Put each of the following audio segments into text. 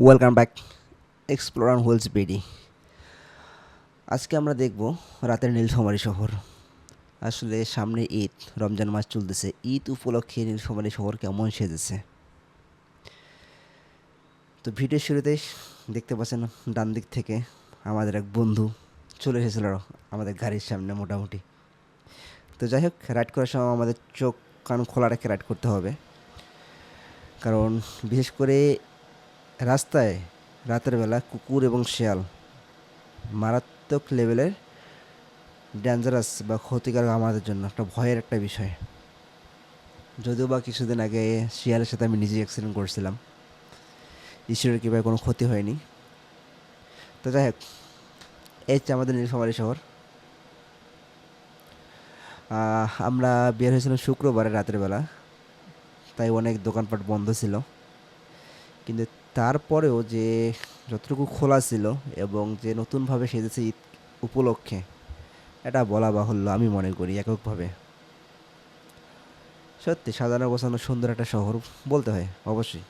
Welcome back explore wheels BD. আজকে আমরা দেখব রাতের নীলফামারী শহর। আসলে সামনে ঈদ, রমজান মাস চলতেছে। ঈদ উপলক্ষে নীলফামারী শহর কেমন সেজেছে। তো ভিডিওর শুরুতেই দেখতে পাচ্ছেন ডান দিক থেকে আমাদের এক বন্ধু চলে এসেছিল আমাদের গাড়ির সামনে মোটামুটি। তো যাই হোক, রাইড করার সময় আমাদের চোখ কান খোলা রেখে রাইড করতে হবে, কারণ বিশেষ করে রাস্তায় রাতের বেলা কুকুর এবং শেয়াল মারাত্মক লেভেলের ডেঞ্জারাস বা ক্ষতিকারক আমাদের জন্য একটা ভয়ের একটা বিষয়। যদিও বা কিছুদিন আগে শিয়ালের সাথে আমি নিজেই অ্যাক্সিডেন্ট করছিলাম, ঈশ্বরের কৃপায় কোনো ক্ষতি হয়নি। তো যাই হোক, এই হচ্ছে আমাদের নীলফামারী শহর। আমরা বের হয়েছিলাম শুক্রবারে রাতের বেলা, তাই অনেক দোকানপাট বন্ধ ছিল। কিন্তু তারপরেও যে যতটুকু খোলা ছিল এবং যে নতুনভাবে সেজেছে ঈদ উপলক্ষে, এটা বলা বাহুল্য আমি মনে করি এককভাবে। সত্যি সাজানো গোছানো সুন্দর একটা শহর বলতে হয় অবশ্যই।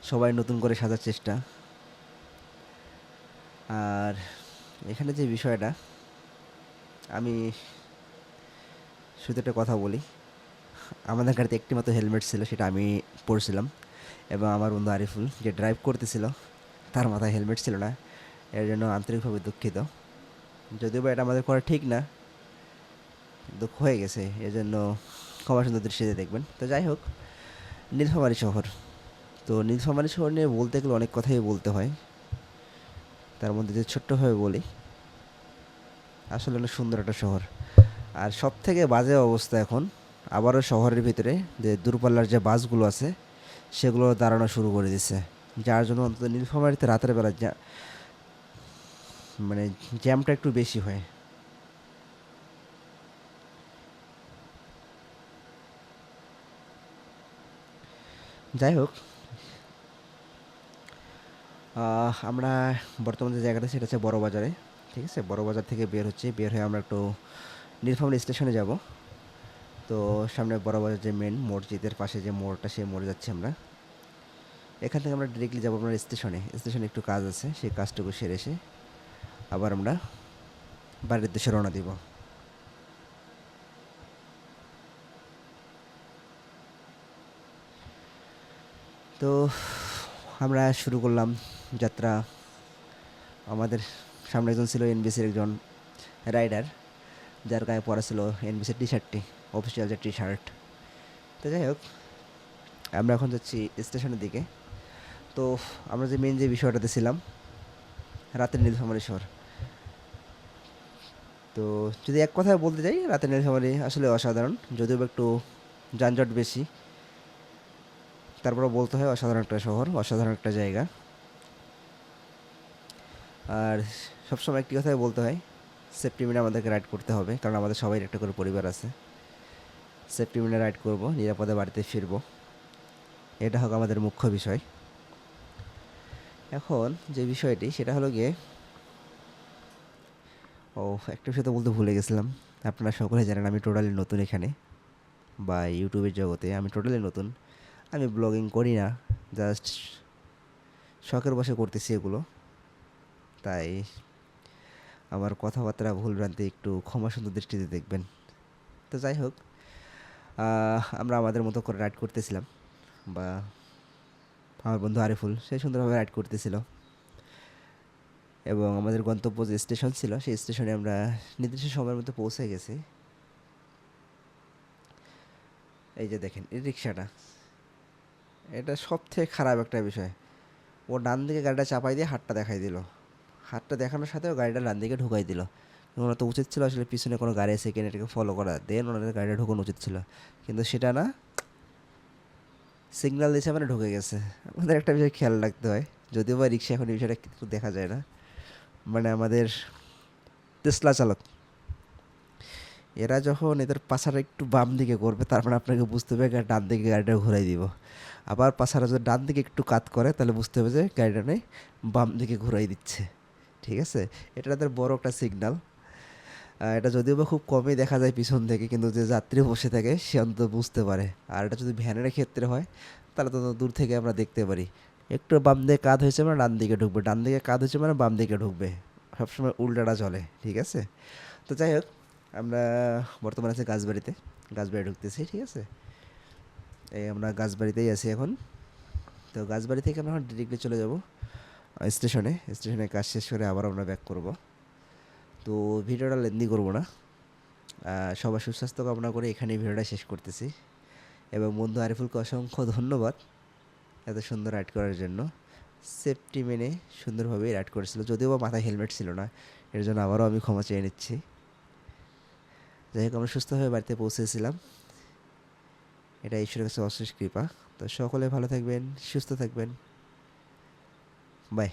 সবাই নতুন করে সাজার চেষ্টা। আর এখানে যে বিষয়টা, আমি শুধু একটা কথা বলি। আমাদের গাড়িতে একটি মাত্র হেলমেট ছিল, সেটা আমি পরছিলাম, এবং আমার বন্ধু আরিফুল যে ড্রাইভ করতেছিল তার মাথায় হেলমেট ছিল না। এর জন্য আন্তরিকভাবে দুঃখিত। যদিও বা এটা আমাদের করা ঠিক না, দুঃখ হয়ে গেছে, এর জন্য ক্ষমা সুন্দর দৃষ্টিতে দেখবেন। তো যাই হোক, নীলফামারী শহর। তো নীলফামারী শহর নিয়ে বলতে গেলে অনেক কথাই বলতে হয়। তার মধ্যে যে ছোট্টভাবে বলি, আসলে অনেক সুন্দর একটা শহর। আর সব থেকে বাজে অবস্থা এখন আবারও শহরের ভিতরে যে দূরপাল্লার যে বাসগুলো আছে সেগুলো দাঁড়ানো শুরু করে দিচ্ছে, যার জন্য অন্তত নীলফামারীতে রাতের বেলা মানে জ্যামটা একটু বেশি হয়। যাই হোক, আমরা বর্তমানে যে জায়গাটা সেটা হচ্ছে বড় বাজারে। ঠিক আছে, বড় বাজার থেকে বের হয়ে আমরা একটু নীলফামারী স্টেশনে যাব। তো সামনে বড় বাজার যে মেন মসজিদের পাশে যে মোড়টা, সেই মোড়ে যাচ্ছি আমরা। এখান থেকে আমরা ডিরেক্টলি যাবো আপনার স্টেশনে একটু কাজ আছে, সেই কাজটুকু সেরে এসে আবার আমরা বাড়ির উদ্দেশ্যে রওনা দিব। তো আমরা শুরু করলাম যাত্রা। আমাদের সামনে একজন ছিল এনবিসির একজন রাইডার, যার গায়ে পরা ছিল এনবিসির টি শার্টটি, অফিসিয়াল যে টি শার্ট। তো যাই হোক, আমরা এখন যাচ্ছি স্টেশনের দিকে। তো আমরা যে মেন যে বিষয়টাতে ছিলাম, রাতের নীলফামারী শহর। তো যদি এক কথায় বলতে যাই, রাতের নীলফামারী আসলে অসাধারণ, যদিও বা একটু যানজট বেশি, তারপরেও বলতে হয় অসাধারণ একটা শহর, অসাধারণ একটা জায়গা। আর সবসময় একটি কথাই বলতে হয়, সেফটি মেনে আমাদেরকে রাইড করতে হবে, কারণ আমাদের সবাই একটা করে পরিবার আছে। সেফটি মেনে রাইড করব, নিরাপদে বাড়িতে ফিরবো, এটা হোক আমাদের মুখ্য বিষয়। এখন যে বিষয়টি সেটা হলো গিয়ে, ও একটা বিষয় তো বলতে ভুলে গেছিলাম। আপনারা সকলে জানেন আমি টোটালি নতুন এখানে, বা ইউটিউবের জগতে আমি টোটালি নতুন। আমি ব্লগিং করি না, জাস্ট শখের বশে করতেছি এগুলো। তাই আমার কথাবার্তা ভুলভ্রান্তি একটু ক্ষমা সুন্দর দৃষ্টিতে দেখবেন। তো যাই হোক, আমরা আমাদের মতো করে রাইড করতেছিলাম, বা আমার বন্ধু আরিফুল সে সুন্দরভাবে রাইড করতেছিল, এবং আমাদের গন্তব্য যে স্টেশন ছিল সেই স্টেশনে আমরা নির্দিষ্ট সময়ের মধ্যে পৌঁছে গেছি। এই যে দেখেন এই রিক্সাটা, এটা সবথেকে খারাপ একটা বিষয়। ও ডান দিকে গাড়িটা চাপাই দিয়ে হাতটা দেখাই দিল, হাতটা দেখানোর সাথেও গাড়িটা ডান দিকে ঢুকাই দিল। ওনার তো উচিত ছিল আসলে পিছনে কোনো গাড়ি আছে কিনা এটাকে ফলো করা, দেন ওনাদের গাড়িটা ঢুকানো উচিত ছিল, কিন্তু সেটা না, সিগন্যাল দিয়েছে মানে ঢুকে গেছে। আমাদের একটা বিষয় খেয়াল রাখতে হয়, যদিও বা রিক্সা এখন এই বিষয়টা কিন্তু দেখা যায় না। মানে আমাদের টেসলা চালক, এরা যখন এদের পাছাটা একটু বাম দিকে করবে, তার মানে আপনাকে বুঝতে হবে ডান দিকে গাড়িটা ঘুরাই দিব। আবার পাছাটা যদি ডান দিকে একটু কাত করে, তাহলে বুঝতে হবে যে গাড়িটা নেই, বাম দিকে ঘুরাই দিচ্ছে। ঠিক আছে, এটা তাদের বড় একটা সিগন্যাল। এটা যদিও বা খুব কমই দেখা যায় পিছন থেকে, কিন্তু যে যাত্রী বসে থাকে সে অন্তত বুঝতে পারে। আর এটা যদি ভ্যানের ক্ষেত্রে হয়, তাহলে তো দূর থেকে আমরা দেখতে পারি। একটু বাম দিকে কাত হয়েছে মানে ডান দিকে ঢুকবে, ডান দিকে কাত হয়েছে মানে বাম দিকে ঢুকবে। সবসময় উল্টাটা চলে, ঠিক আছে? তো যাই হোক, আমরা বর্তমানে আছি গাছবাড়িতে, গাছবাড়ি ঢুকতেছি, ঠিক আছে? এই আমরা গাছবাড়িতেই আছি এখন। তো গাছবাড়ি থেকে আমরা এখন ডিরেক্টলি চলে যাব স্টেশনে। স্টেশনে কাজ শেষ করে আবার আমরা ব্যাক করব। তো ভিডিওটা লেন্দি করব না। সবার সুস্বাস্থ্য কামনা করে এখানেই ভিডিওটা শেষ করতেছি। এবং বন্ধু আরিফুলকে অসংখ্য ধন্যবাদ এত সুন্দর রাইড করার জন্য। সেফটি মেনে সুন্দরভাবেই রাইড করেছিল, যদিও বা মাথায় হেলমেট ছিল না, এর জন্য আবারও আমি ক্ষমা চেয়ে নিচ্ছি। যাই হোক, আমরা সুস্থভাবে বাড়িতে পৌঁছেছিলাম, এটা ঈশ্বরের কাছে অশেষ কৃপা। তো সকলে ভালো থাকবেন, সুস্থ থাকবেন, বাই।